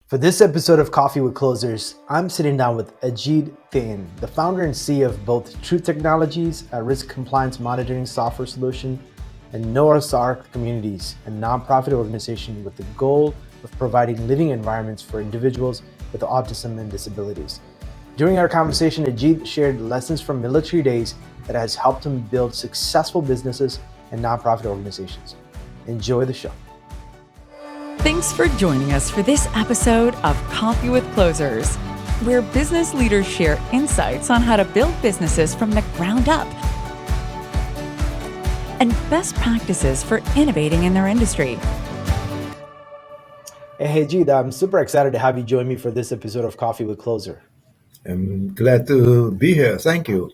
For this episode of Coffee with Closers, I'm sitting down with Egide Thein, the founder and CEO of both Truth Technologies, a risk compliance monitoring software solution, and NORSARC Communities, a nonprofit organization with the goal of providing living environments for individuals with autism and disabilities. During our conversation, Egide shared lessons from military days that has helped him build successful businesses and nonprofit organizations. Enjoy the show. Thanks for joining us for this episode of Coffee with Closers, where business leaders share insights on how to build businesses from the ground up and best practices for innovating in their industry. Hey, Egide, I'm super excited to have you join me for this episode of Coffee with Closer. I'm glad to be here. Thank you.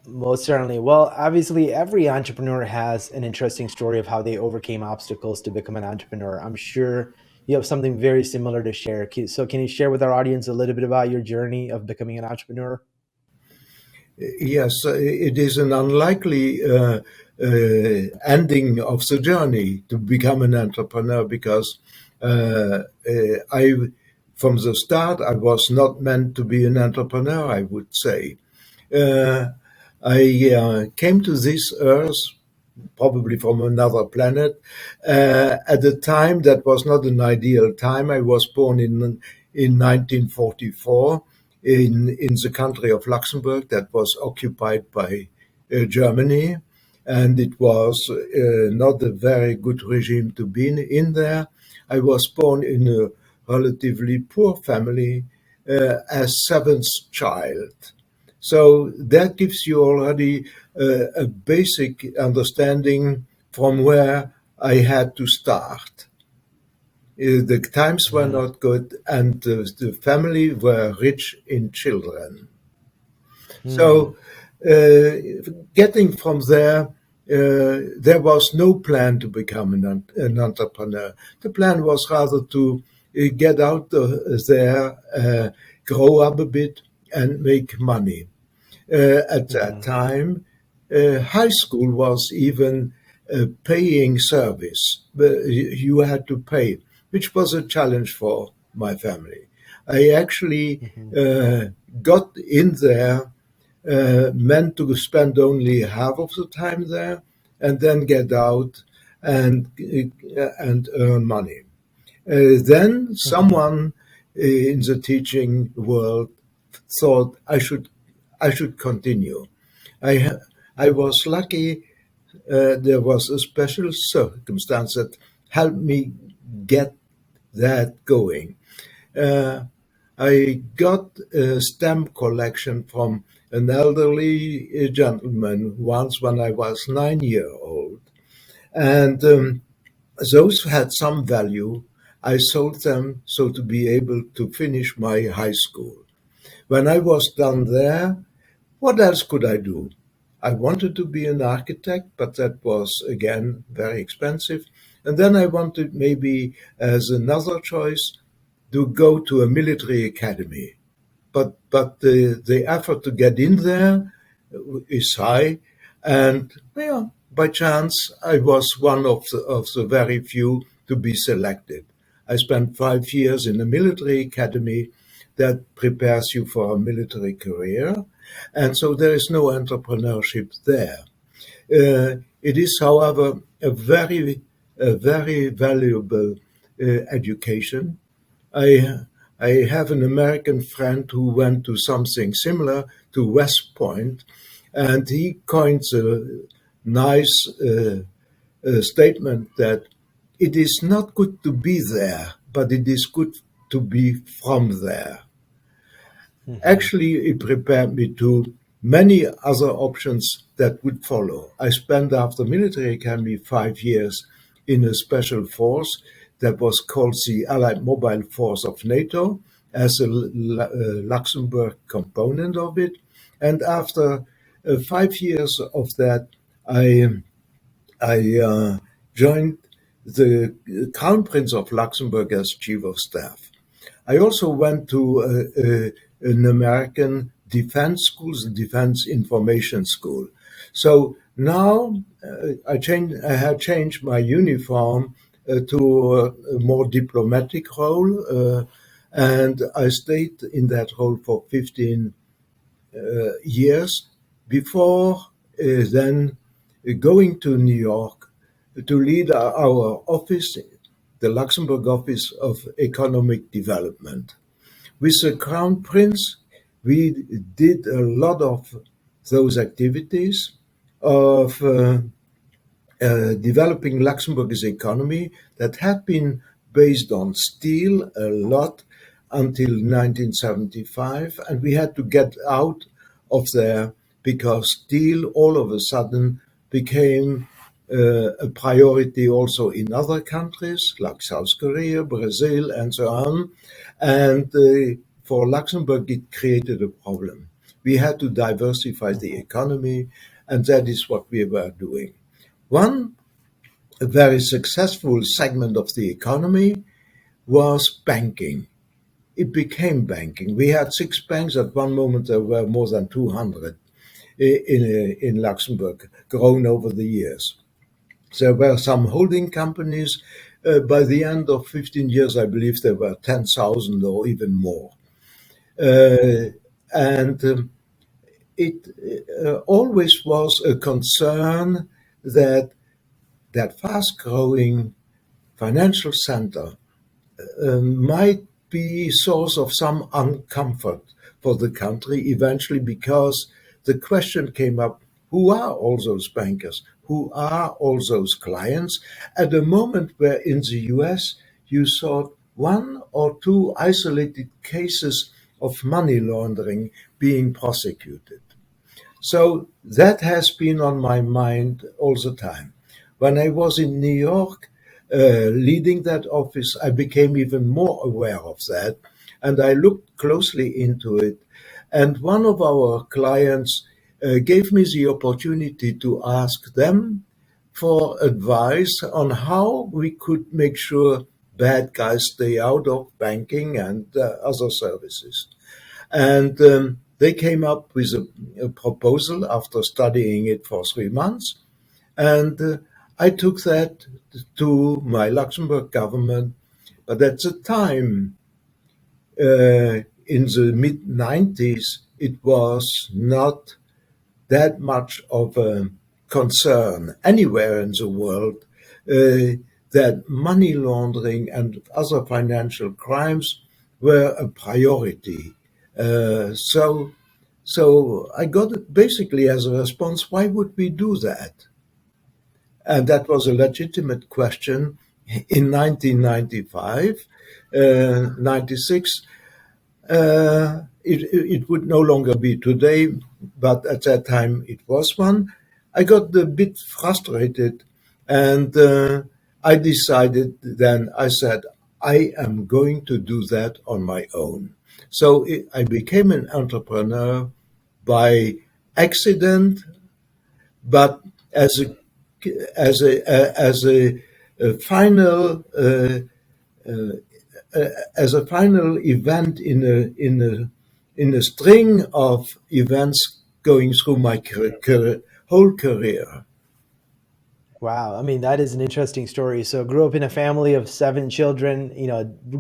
Most certainly. Well, obviously, every entrepreneur has an interesting story of how they overcame obstacles to become an entrepreneur. I'm sure you have something very similar to share. So can you share with our audience a little bit about your journey of becoming an entrepreneur? Yes, it is an unlikely ending of the journey to become an entrepreneur because from the start, I was not meant to be an entrepreneur, I would say. I came to this earth probably from another planet at a time that was not an ideal time. I was born in 1944 in the country of Luxembourg that was occupied by Germany, and it was not a very good regime to be in there. I was born in a relatively poor family as seventh child. So that gives you already a basic understanding from where I had to start. The times were not good, and the family were rich in children. So getting from there, there was no plan to become an entrepreneur. The plan was rather to get out there, grow up a bit, and make money. At that time, high school was even a paying service. You had to pay, which was a challenge for my family. I actually got in there, meant to spend only half of the time there, and then get out and earn money. Then someone in the teaching world thought I should continue. I was lucky. There was a special circumstance that helped me get that going. I got a stamp collection from an elderly gentleman once when I was 9 years old, and those had some value. I sold them so to be able to finish my high school. When I was done there, what else could I do? I wanted to be an architect, but that was, again, very expensive. And then I wanted maybe as another choice to go to a military academy. But the effort to get in there is high. And by chance, I was one of the very few to be selected. I spent 5 years in a military academy that prepares you for a military career. And so there is no entrepreneurship there. It is, however, a very valuable education. I have an American friend who went to something similar to West Point, and he coins a nice statement that it is not good to be there, but it is good to be from there. Actually, it prepared me to many other options that would follow. I spent after military academy 5 years in a special force that was called the Allied Mobile Force of NATO as a Luxembourg component of it. And after 5 years of that, I joined the Crown Prince of Luxembourg as Chief of Staff. I also went to an American defense school, the Defense Information School. So now I had changed my uniform to a more diplomatic role. And I stayed in that role for 15 years before then going to New York to lead our office, the Luxembourg Office of Economic Development. With the Crown Prince, we did a lot of those activities of developing Luxembourg's economy that had been based on steel a lot until 1975, and we had to get out of there because steel all of a sudden became a priority also in other countries like South Korea, Brazil, and so on. And for Luxembourg, it created a problem. We had to diversify the economy, and that is what we were doing. One very successful segment of the economy was banking. It became banking. We had 6 banks. At one moment, there were more than 200 in Luxembourg, grown over the years. There were some holding companies. By the end of 15 years, I believe there were 10,000 or even more. And it always was a concern that fast-growing financial center might be source of some uncomfort for the country eventually, because the question came up, who are all those bankers? Who are all those clients? At a moment where in the US you saw one or two isolated cases of money laundering being prosecuted. So that has been on my mind all the time. When I was in New York leading that office, I became even more aware of that, and I looked closely into it. And one of our clients gave me the opportunity to ask them for advice on how we could make sure bad guys stay out of banking and other services. And they came up with a proposal after studying it for 3 months. And I took that to my Luxembourg government. But at the time, in the mid 90s, it was not that much of a concern anywhere in the world that money laundering and other financial crimes were a priority. So I got it basically as a response, why would we do that? And that was a legitimate question in 1995, 96. It would no longer be today, but at that time it was one. I got a bit frustrated, and I decided then, I said, I am going to do that on my own. So I became an entrepreneur by accident, but as a final event in a string of events going through my whole career. Wow. I mean, that is an interesting story. So grew up in a family of 7 children,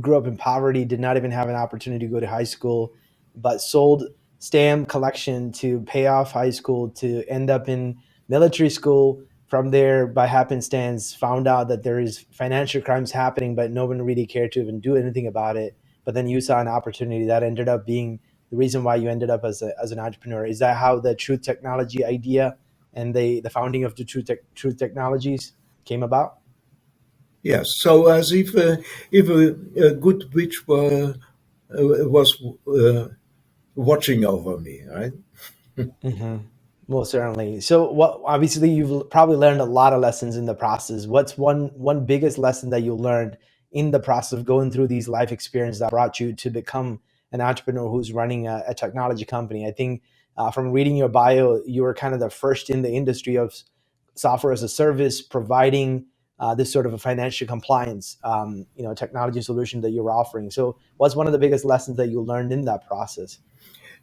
grew up in poverty, did not even have an opportunity to go to high school, but sold stamp collection to pay off high school to end up in military school. From there, by happenstance, found out that there is financial crimes happening, but no one really cared to even do anything about it. But then you saw an opportunity that ended up being the reason why you ended up as an entrepreneur. Is that how the Truth Technology idea and the founding of the Truth Technologies came about? Yes. So as if a good witch was watching over me, right? Mm-hmm. Most certainly. So, what obviously you've probably learned a lot of lessons in the process. What's one biggest lesson that you learned in the process of going through these life experiences that brought you to become an entrepreneur who's running a technology company? I think from reading your bio, you were kind of the first in the industry of software as a service, providing this sort of a financial compliance, technology solution that you were offering. So, what's one of the biggest lessons that you learned in that process?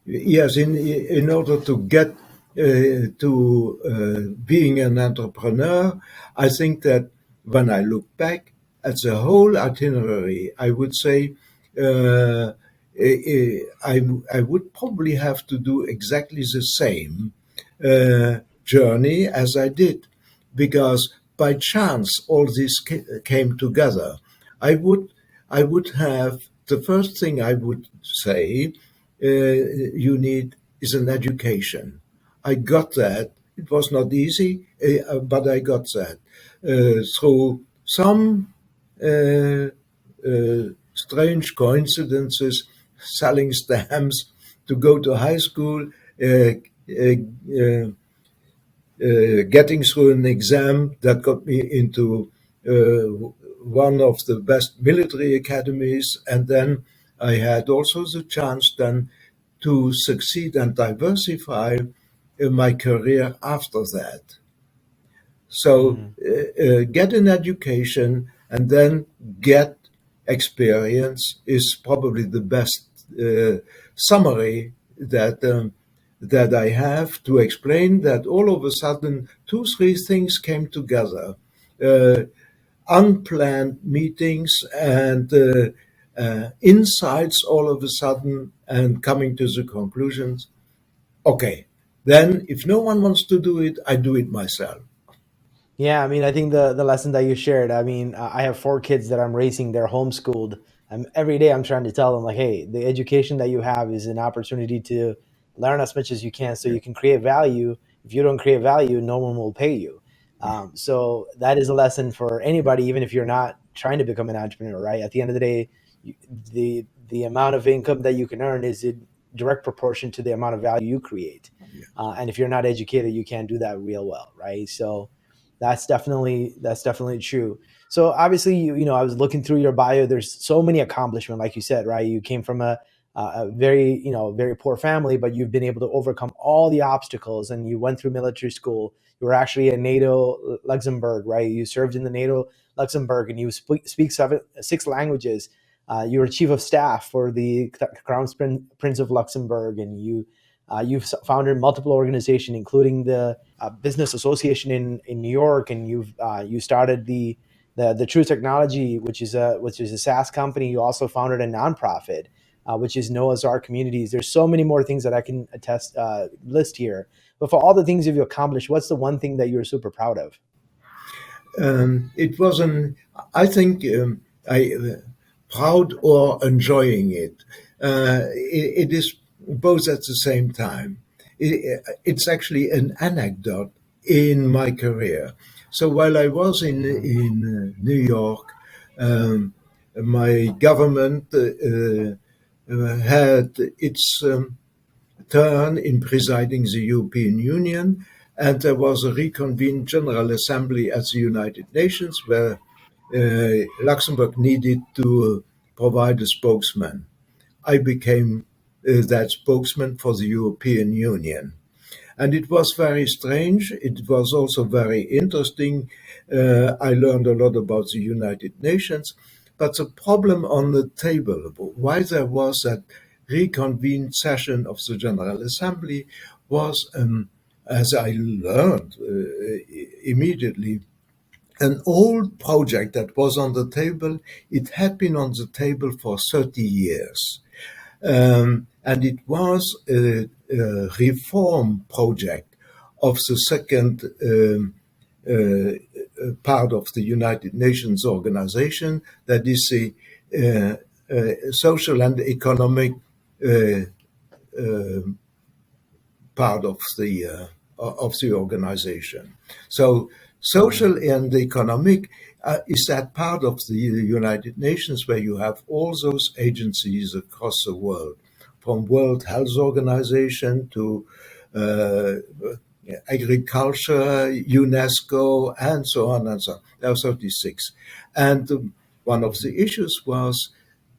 Yes, in order to get to being an entrepreneur, I think that when I look back at the whole itinerary, I would say uh, I would probably have to do exactly the same journey as I did, because by chance all this came together. I would I would have the first thing I would say you need is an education. I got that. It was not easy, but I got that through some uh, strange coincidences, selling stamps, to go to high school, uh, uh, getting through an exam that got me into one of the best military academies, and then I had also the chance then to succeed and diversify my career after that. So Mhm. get an education and then get experience is probably the best summary that I have to explain that all of a sudden two, three things came together. Uh, Unplanned meetings and insights all of a sudden, and coming to the conclusions, okay, then if no one wants to do it, I do it myself. Yeah, I mean, I think the lesson that you shared. I mean, I have 4 kids that I'm raising. They're homeschooled. Every day I'm trying to tell them like, hey, the education that you have is an opportunity to learn as much as you can, so you can create value. If you don't create value, no one will pay you. So that is a lesson for anybody, even if you're not trying to become an entrepreneur, right? At the end of the day, you, the amount of income that you can earn is in direct proportion to the amount of value you create. And if you're not educated, you can't do that real well, right? So that's definitely true. So obviously, I was looking through your bio. There's so many accomplishments, like you said, right? You came from a very very poor family, but you've been able to overcome all the obstacles, and you went through military school. You were actually a NATO Luxembourg, right? You served in the NATO Luxembourg, and you speak 6 languages. You were chief of staff for the Crown Prince of Luxembourg, and you've founded multiple organizations, including the Business Association in New York, and you started the True Technology, which is a SaaS company. You also founded a nonprofit, which is Noah's Ark Communities. There's so many more things that I can list here. But for all the things you've accomplished, what's the one thing that you're super proud of? It was I think, I proud or enjoying it. It is both at the same time. It's actually an anecdote in my career. So while I was in New York, my government had its turn in presiding the European Union, and there was a reconvened General Assembly at the United Nations where Luxembourg needed to provide a spokesman. I became that spokesman for the European Union. And it was very strange. It was also very interesting. I learned a lot about the United Nations. But the problem on the table, why there was that reconvened session of the General Assembly, was, as I learned immediately, an old project that was on the table. It had been on the table for 30 years. And it was a reform project of the second part of the United Nations organization, that is the social and economic uh, part of the organization. So social and economic is that part of the United Nations where you have all those agencies across the world, from World Health Organization to uh, agriculture, UNESCO, and so on and so on. There are 36. And one of the issues was,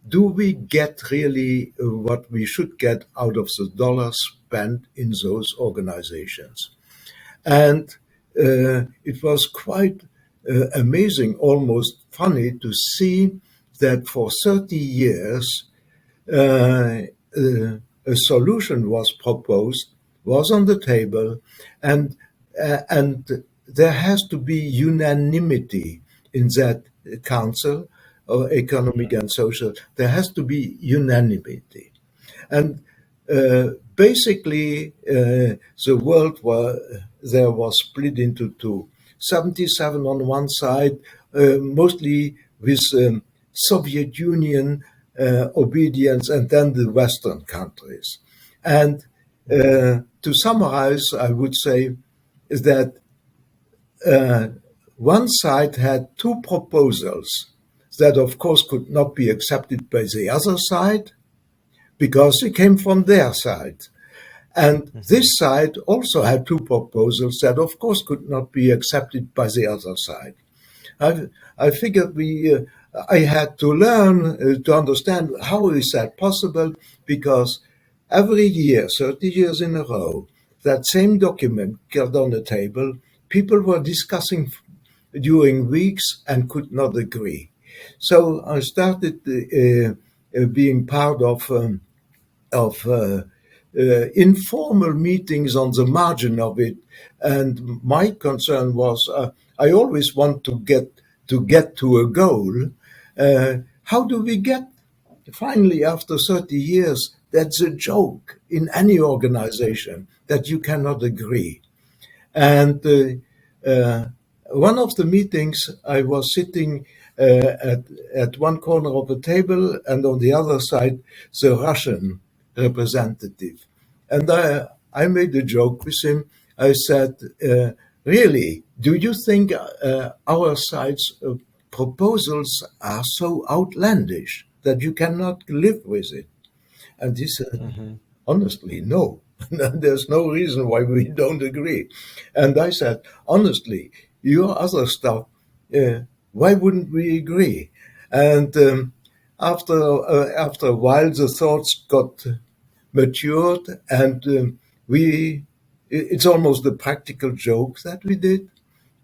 do we get really what we should get out of the dollars spent in those organizations? And it was quite amazing, almost funny, to see that for 30 years uh, a solution was proposed, was on the table, and and there has to be unanimity in that council or economic and social, there has to be unanimity. And basically, the world was split into two. 77 on one side, mostly with Soviet Union obedience, and then the Western countries. And to summarize, I would say is that one side had two proposals that, of course, could not be accepted by the other side because they came from their side. And this side also had two proposals that, of course, could not be accepted by the other side. I figured I had to learn to understand how is that possible, because every year, 30 years in a row, that same document got on the table. People were discussing during weeks and could not agree. So I started being part of informal meetings on the margin of it, and my concern was I always want to get to a goal. How do we get finally after 30 years? That's a joke in any organization that you cannot agree. And one of the meetings, I was sitting at one corner of the table, and on the other side, the Russian representative. And I made a joke with him. I said, really, do you think our side's proposals are so outlandish that you cannot live with it? And he said, honestly, no. There's no reason why we don't agree. And I said, honestly, your other stuff, why wouldn't we agree? And after a while, the thoughts got matured, and it's almost a practical joke that we did,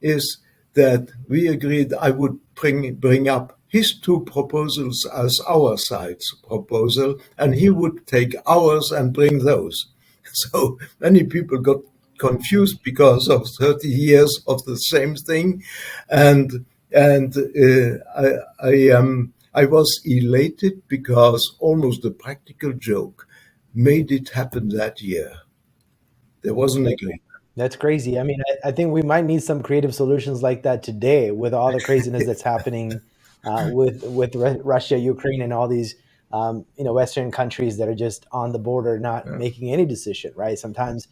is that we agreed I would bring up his two proposals as our side's proposal, and he would take ours and bring those. So many people got confused because of 30 years of the same thing, and I was elated because almost a practical joke made it happen that year. There wasn't agreement. That's crazy. I mean, I think we might need some creative solutions like that today, with all the craziness that's happening with Russia, Ukraine, and all these Western countries that are just on the border, not making any decision. Right? Sometimes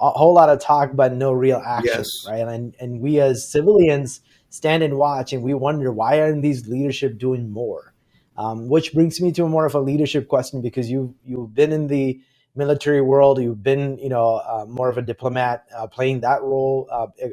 a whole lot of talk, but no real action. Yes. Right? And we as civilians stand and watch, and we wonder, why aren't these leadership doing more? Which brings me to more of a leadership question, because you've been in the military world, you've been more of a diplomat, playing that role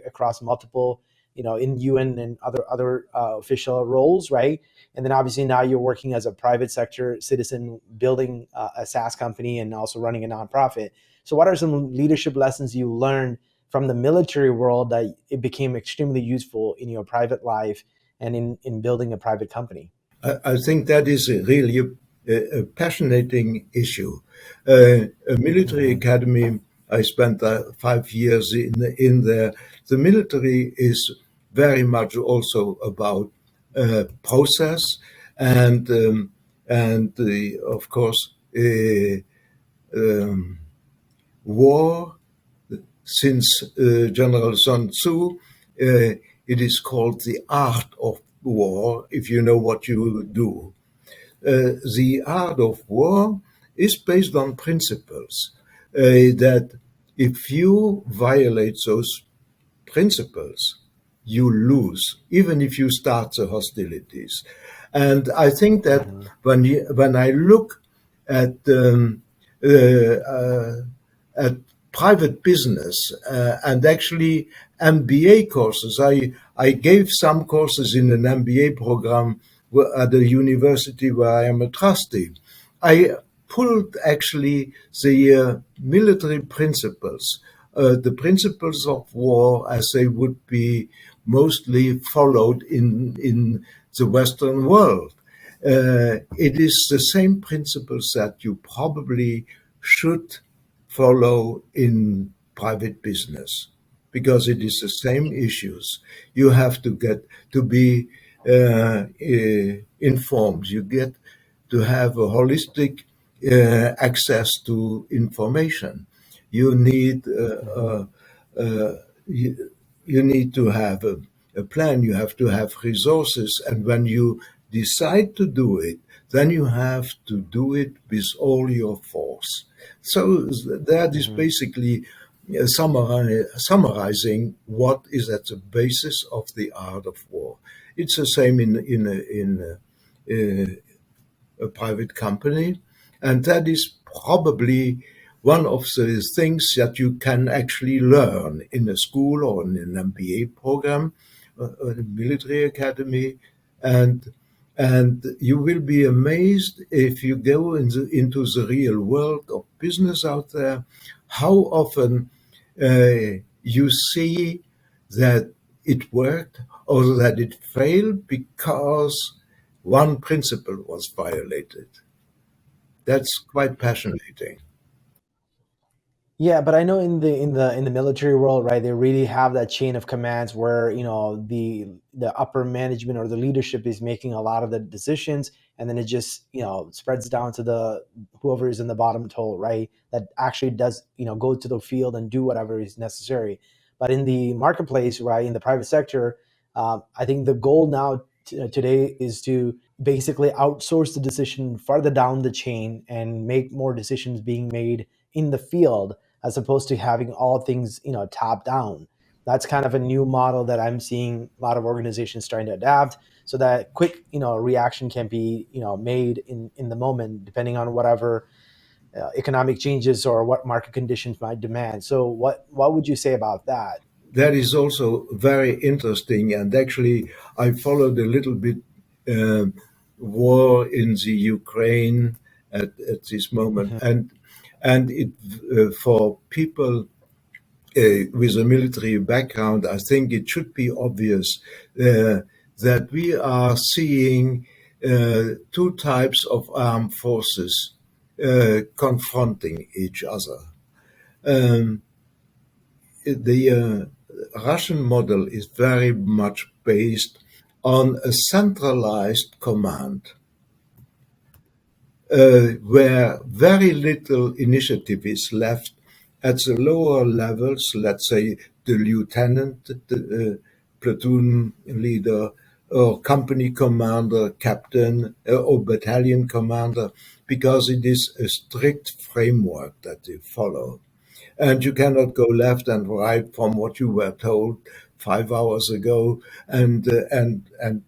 across multiple in UN and other official roles, right? And then obviously now you're working as a private sector citizen, building a SaaS company and also running a nonprofit. So what are some leadership lessons you learned from the military world that it became extremely useful in your private life and in building a private company? I think that is really a passionating issue. A military academy, I spent 5 years in there. The military is very much also about process and of course war. Since General Sun Tzu, it is called the art of war, if you know what you do. The art of war is based on principles that if you violate those principles, you lose, even if you start the hostilities. And I think that when I look at private business and actually MBA courses, I gave some courses in an MBA program at the university where I am a trustee. I pulled actually the military principles, the principles of war as they would be mostly followed in the Western world. It is the same principles that you probably should follow in private business, because it is the same issues. You have to get to be informed. You get to have a holistic access to information. You need Hmm. you need to have a plan. You have to have resources, and when you decide to do it, then you have to do it with all your force. So that is Hmm. basically summarizing what is at the basis of the art of war. It's the same in a private company, and that is probably one of the things that you can actually learn in a school or in an MBA program, or a military academy, and you will be amazed if you go into the real world of business out there, how often you see that it worked or that it failed because one principle was violated. That's quite passionating. Yeah, but I know in the military world, right, they really have that chain of commands where, the upper management or the leadership is making a lot of the decisions, and then it just, spreads down to the whoever is in the bottom toe, right, that actually does, go to the field and do whatever is necessary. But in the marketplace, right, in the private sector, I think the goal now today is to basically outsource the decision farther down the chain and make more decisions being made in the field, as opposed to having all things, top down. That's kind of a new model that I'm seeing a lot of organizations trying to adapt, so that quick, reaction can be, made in the moment, depending on whatever economic changes or what market conditions might demand. So what would you say about that? That is also very interesting. And actually, I followed a little bit uh, war in the Ukraine at this moment, Hmm. and it for people with a military background, I think it should be obvious that we are seeing two types of armed forces confronting each other. Um, the Russian model is very much based on a centralized command where very little initiative is left at the lower levels, let's say the lieutenant, the platoon leader, or company commander, captain, or battalion commander, because it is a strict framework that they follow. And you cannot go left and right from what you were told 5 hours ago, and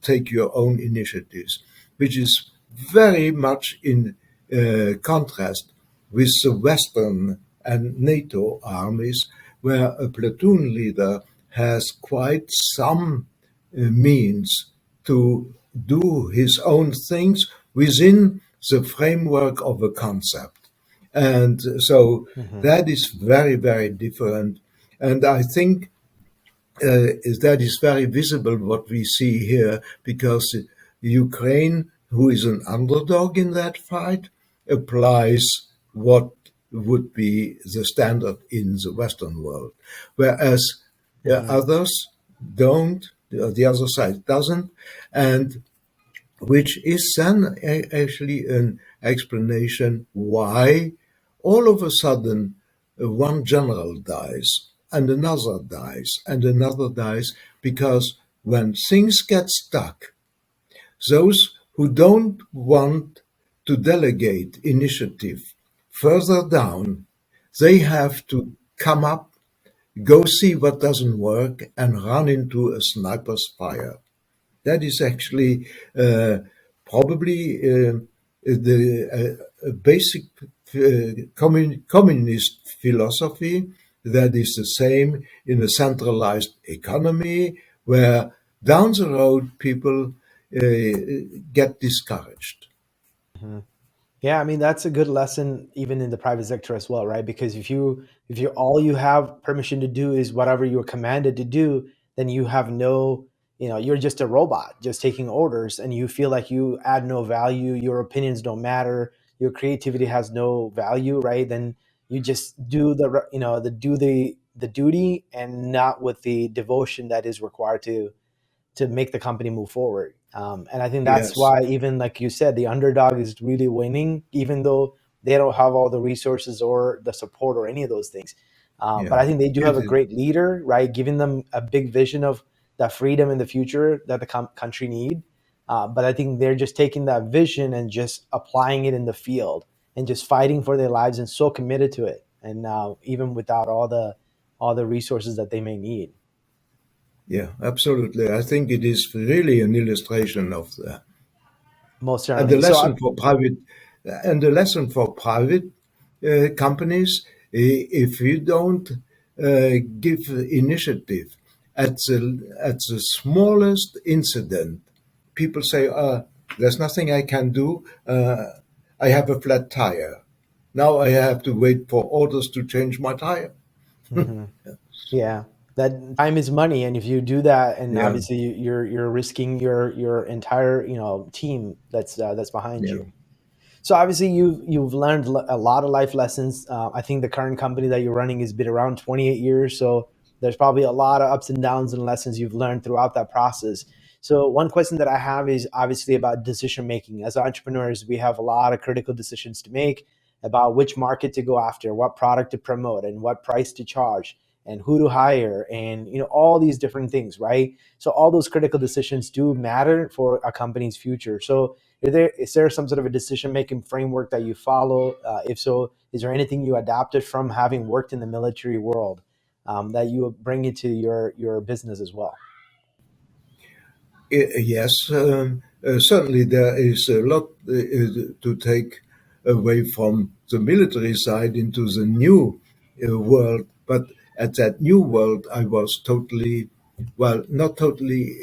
take your own initiatives, which is very much in contrast with the Western and NATO armies, where a platoon leader has quite some means to do his own things within the framework of a concept. And so Hmm. that is very, very different. And I think that is very visible what we see here, because Ukraine, who is an underdog in that fight, applies what would be the standard in the Western world, whereas Hmm. others don't, the other side doesn't, and which is then actually an explanation why all of a sudden one general dies and another dies and another dies, because when things get stuck, those who don't want to delegate initiative further down, they have to come up, go see what doesn't work, and run into a sniper's fire. That is actually probably the basic communist philosophy that is the same in a centralized economy, where down the road people get discouraged. Yeah, I mean that's a good lesson even in the private sector as well, right? Because if you all you have permission to do is whatever you're commanded to do, then you have no, you're just a robot just taking orders, and you feel like you add no value, your opinions don't matter, your creativity has no value, right? Then you just do the duty, and not with the devotion that is required to make the company move forward. And I think that's Yes. why, even like you said, the underdog is really winning, even though they don't have all the resources or the support or any of those things. But Yeah. I think they do It have a is. great leader, right? Giving them a big vision of the freedom in the future that the country need. But I think they're just taking that vision and just applying it in the field and just fighting for their lives and so committed to it. And even without all the resources that they may need. Yeah, absolutely. I think it is really an illustration of that. Most And the certainly. So, lesson for private and the lesson for private companies, if you don't give initiative at the smallest incident, people say, "There's nothing I can do. I have a flat tire. Now I have to wait for orders to change my tire." mhm. Yeah, that time is money, and if you do that, and Yeah, obviously you're risking your entire team that's behind yeah, you. So obviously you've learned a lot of life lessons. I think the current company that you're running has been around 28 years, so there's probably a lot of ups and downs and lessons you've learned throughout that process. So one question that I have is obviously about decision making. As entrepreneurs, we have a lot of critical decisions to make about which market to go after, what product to promote, and what price to charge, and who to hire, and all these different things, right? So all those critical decisions do matter for a company's future. So is there some sort of a decision making framework that you follow? If so, is there anything you adapted from having worked in the military world that you bring into your business as well? Yes, certainly there is a lot to take away from the military side into the new world. But at that new world, I was totally, well, not totally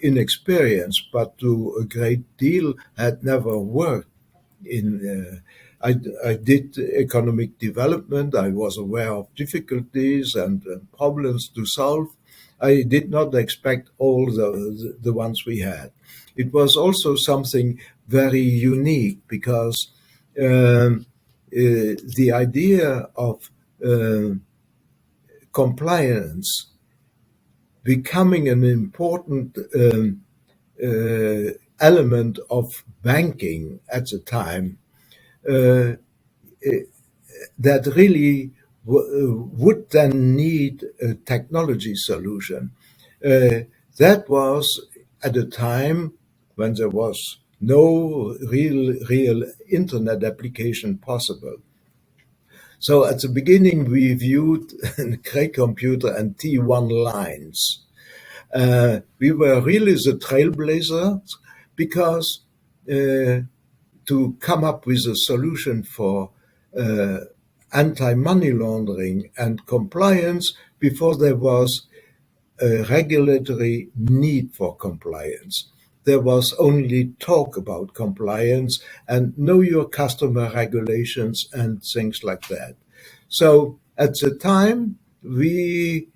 inexperienced, but to a great deal had never worked in I did economic development. I was aware of difficulties and problems to solve. I did not expect all the ones we had. It was also something very unique because the idea of compliance becoming an important element of banking at the time uh, that really would then need a technology solution. That was at a time when there was no real internet application possible. So at the beginning, we viewed Cray Computer and T1 lines. We were really the trailblazers because to come up with a solution for uh, anti-money laundering and compliance before there was a regulatory need for compliance. There was only talk about compliance and know your customer regulations and things like that. So at the time, we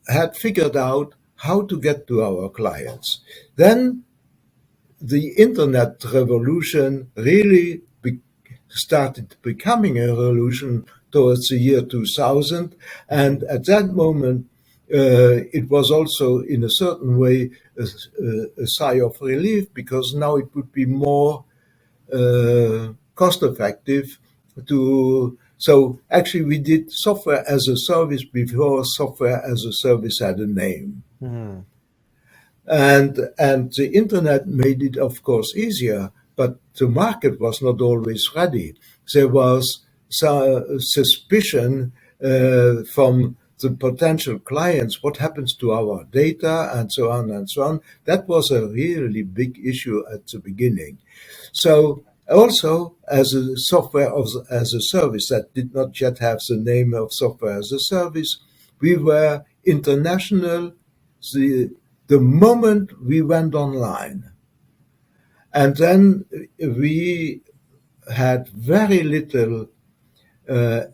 had figured out how to get to our clients. Then the internet revolution really started becoming a revolution towards the year 2000. And at that moment, it was also, in a certain way, a sigh of relief because now it would be more cost effective to. So actually, we did software as a service before software as a service had a name. Mhm. And the internet made it, of course, easier, but the market was not always ready. There was suspicion from the potential clients, what happens to our data, and so on and so on. That was a really big issue at the beginning. So also, as a as a service that did not yet have the name of software as a service, we were international the the moment we went online. And then we had very little uh,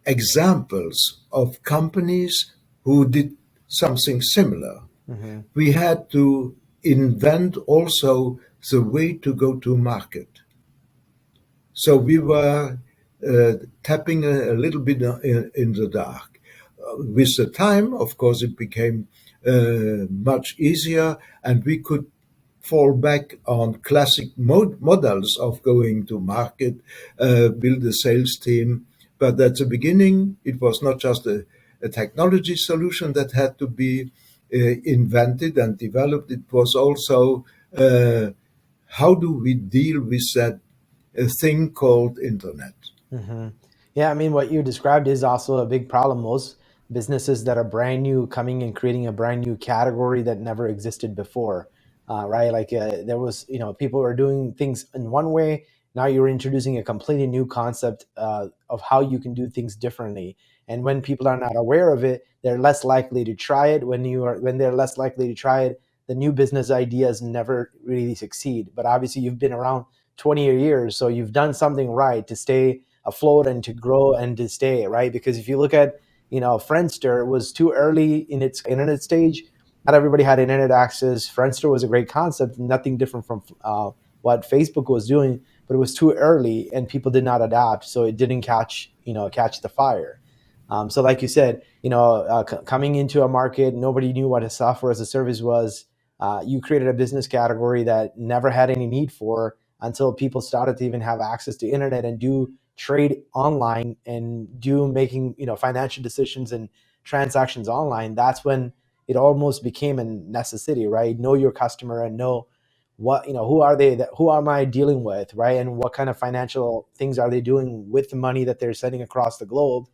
examples of companies who did something similar. Mhm. We had to invent also the way to go to market. So we were tapping a little bit in the dark. with the time, of course, it became much easier, and we could fall back on classic models of going to market, build a sales team. But at the beginning, it was not just a technology solution that had to be invented and developed. It was also how do we deal with that thing called internet? Mm-hmm. Yeah, I mean, what you described is also a big problem. Most businesses that are brand new coming and creating a brand new category that never existed before, right? Like there was, people were doing things in one way. Now you're introducing a completely new concept of how you can do things differently. And when people are not aware of it, they're less likely to try it. When they're less likely to try it, the new business ideas never really succeed. But obviously, you've been around 20 years, so you've done something right to stay afloat and to grow and to stay, right? Because if you look at, Friendster was too early in its internet stage. Not everybody had internet access. Friendster was a great concept, nothing different from what Facebook was doing, but it was too early and people did not adapt, so it didn't catch the fire. So, like you said, coming into a market, nobody knew what a software as a service was. You created a business category that never had any need for until people started to even have access to internet and do trade online and do making financial decisions and transactions online. That's when it almost became a necessity, right? Know your customer and know what who are they, who am I dealing with, right? And what kind of financial things are they doing with the money that they're sending across the globe.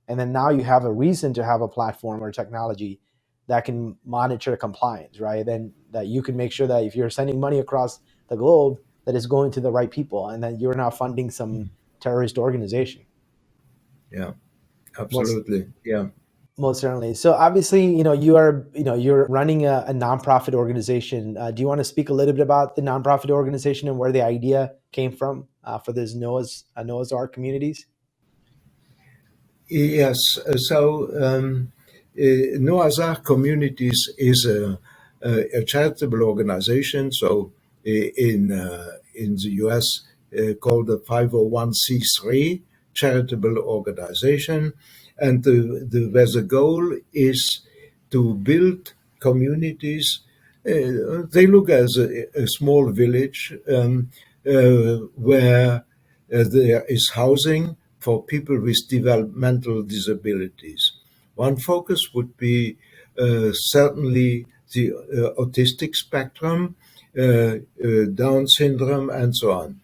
And then now you have a reason to have a platform or technology that can monitor compliance, right? Then that you can make sure that if you're sending money across the globe, that it's going to the right people and that you're not funding some terrorist organization. Yeah, Most absolutely. Yeah. most certainly. So obviously, you're running a nonprofit organization. Do you want to speak a little bit about the nonprofit organization and where the idea came from for this Noah's Ark communities? Yes. So Noah's Ark Communities is a charitable organization. So in the U.S. Called the 501c3 charitable organization, and where the goal is to build communities. They look as a small village where there is housing for people with developmental disabilities. One focus would be certainly the autistic spectrum, Down syndrome, and so on.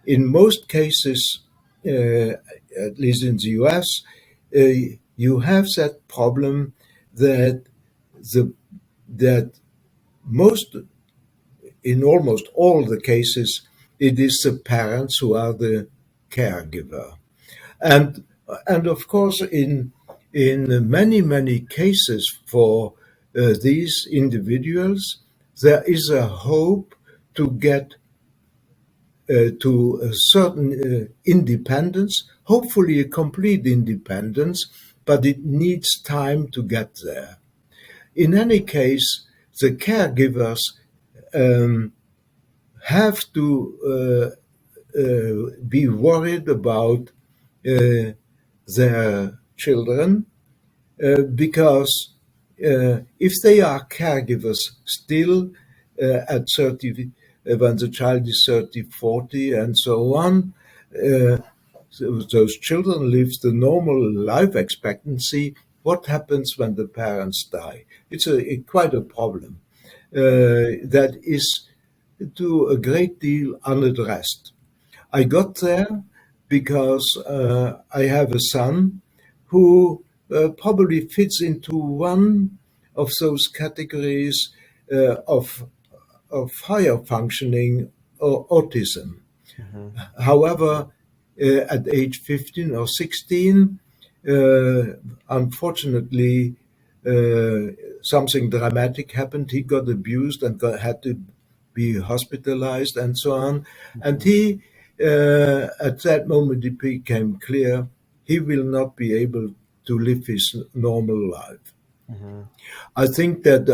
In most cases, at least in the US, you have that problem that that most in almost all the cases, it is the parents who are the caregiver. And and of course, in many cases for these individuals, there is a hope to get to a certain independence, hopefully a complete independence, but it needs time to get there. In any case, the caregivers have to be worried about their children because if they are caregivers still at 30, when the child is 30, 40, and so on, so those children live the normal life expectancy. What happens when the parents die? It's quite a problem that is to a great deal unaddressed. I got there because I have a son who probably fits into one of those categories of higher functioning or autism. Mm-hmm. However, at age 15 or 16, unfortunately, something dramatic happened. He got abused and had to be hospitalized and so on. And he, at that moment, it became clear he will not be able to live his normal life. Mm-hmm. I think that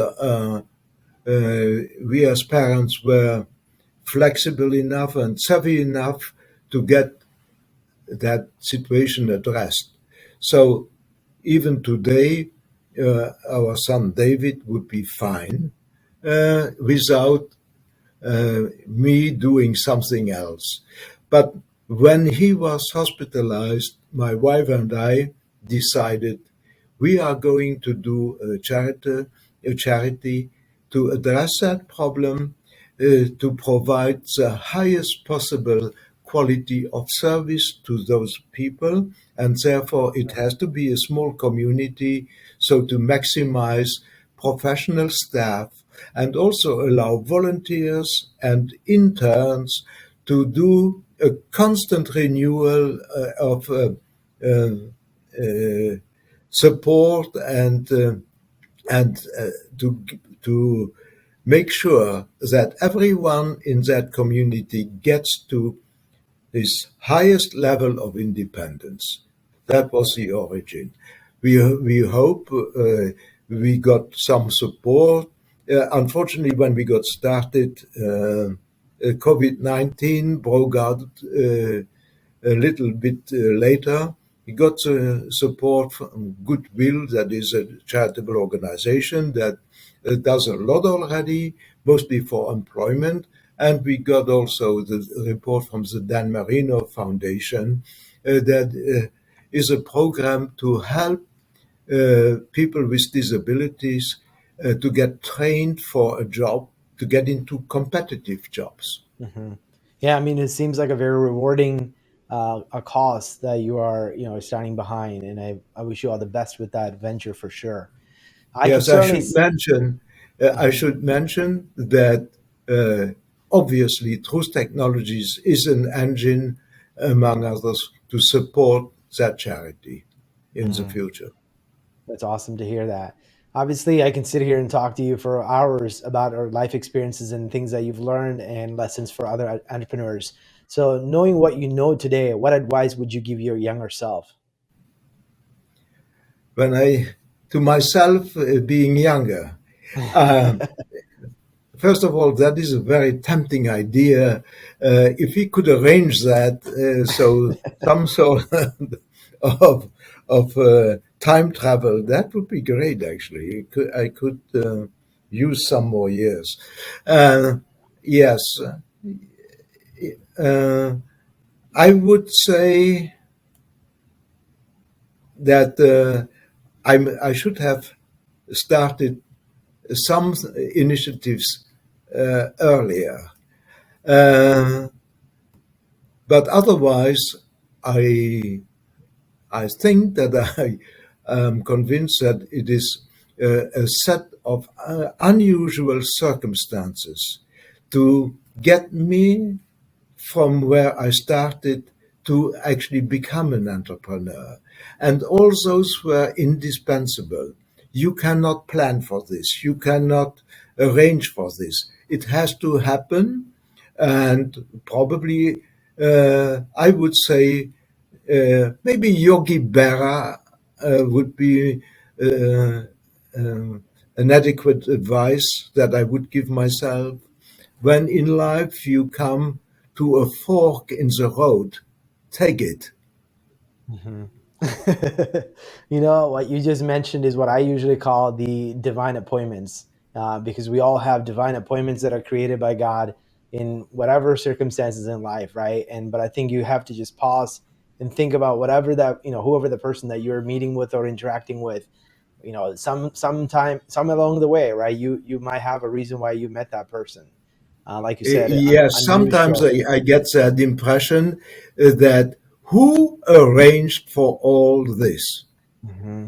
we as parents were flexible enough and savvy enough to get that situation addressed. So even today, our son David would be fine without me doing something else. But when he was hospitalized, my wife and I decided we are going to do a charity to address that problem, to provide the highest possible quality of service to those people, and therefore it has to be a small community, so to maximize professional staff and also allow volunteers and interns to do a constant renewal of support and to make sure that everyone in that community gets to his highest level of independence. That was the origin. We hope we got some support. Unfortunately, when we got started, COVID-19 broke out a little bit later. We got support from Goodwill, that is a charitable organization that does a lot already, mostly for employment. And we got also the report from the Dan Marino Foundation that is a program to help people with disabilities to get trained for a job, to get into competitive jobs. Mm-hmm. Yeah, I mean, it seems like a very rewarding a cause that you are, standing behind, and I wish you all the best with that venture for sure. Yes, I should mention that obviously Truth Technologies is an engine, among others, to support that charity in the future. That's awesome to hear that. Obviously, I can sit here and talk to you for hours about our life experiences and things that you've learned and lessons for other entrepreneurs. So knowing what you know today, what advice would you give your younger self? To myself, being younger, first of all, that is a very tempting idea. If we could arrange that, so some sort of time travel, that would be great, actually. I could use some more years. Yes. I would say that I should have started some initiatives earlier. But otherwise, I think that I am convinced that it is a set of unusual circumstances to get me from where I started to actually become an entrepreneur. And all those were indispensable. You cannot plan for this. You cannot arrange for this. It has to happen. And probably, I would say, maybe Yogi Berra would be an adequate advice that I would give myself. When in life you come to a fork in the road, take it. Mm-hmm. What you just mentioned is what I usually call the divine appointments, because we all have divine appointments that are created by God in whatever circumstances in life, right? But I think you have to just pause and think about whatever that, whoever the person that you're meeting with or interacting with, some along the way, right? You might have a reason why you met that person. Like you said, yes, sometimes I get that impression that who arranged for all this? Mm-hmm.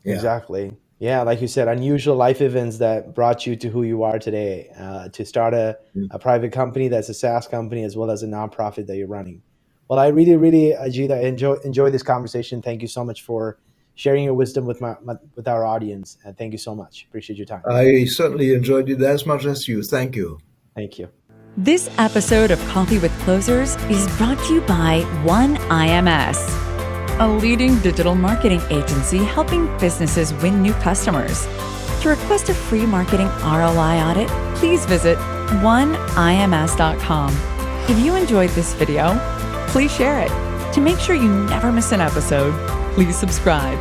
Yeah. Exactly. Yeah, like you said, unusual life events that brought you to who you are today, to start a private company that's a SaaS company as well as a nonprofit that you're running. Well, I really, really, Egide, enjoy this conversation. Thank you so much for sharing your wisdom with with our audience. And thank you so much. Appreciate your time. I certainly enjoyed it as much as you. Thank you. Thank you. This episode of Coffee with Closers is brought to you by One IMS, a leading digital marketing agency helping businesses win new customers. To request a free marketing ROI audit, please visit oneims.com. If you enjoyed this video, please share it. To make sure you never miss an episode, please subscribe.